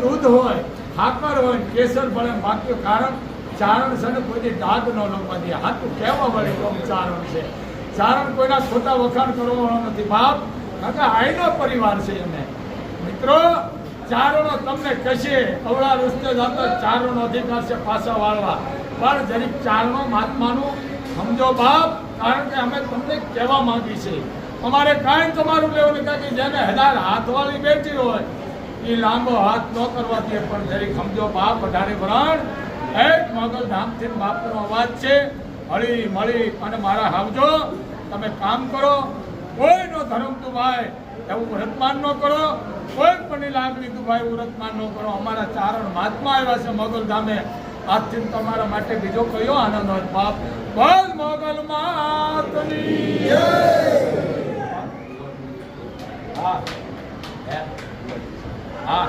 દૂધ હોય, ખાકર હોય, કેસર ભળે બાકી કારણ ચારણ છે ને કોઈ દાગ ન લખવા દે. હાથું કહેવા વળે તો ચારણ છે. ચારણ કોઈના ખોટા વખાણ કરવાનો નથી બાપ, કારણ કે આઈનો પરિવાર છે એને. મિત્રો ચારણો તમને કશે અવળા રસ્તે જતા ચારણો અધિકાર છે પાછા વાળવા, પણ જરીક ચારણો મહાત્માનું સમજો બાપ, કારણ કે અમે તમને કહેવા માંગી છે. અમારે કાંઈ તમારું લેવું નથી કે જેને 1000 હાથવાળી બેઠી હોય એ લાંબો હાથ ન કરવા દે, પણ જરીક સમજો બાપ. 18 વરણ એક મોગલધામથી બાપનો અવાજ છે. હળી મળી અને મારા હાવજો તમે કામ કરો. કોઈનો ધર્મ દુભાય એવું વ્રતમાન ન કરો, કોઈ પણ લાગણી દુભાય એવું વ્રતમાન ન કરો. અમારા ચારણ મહાત્મા આવ્યા છે મોગલધામે, આજથી તમારા માટે બીજો કયો આનંદ હોય બાપ. બોલ મોગલ માતની જય. હા હા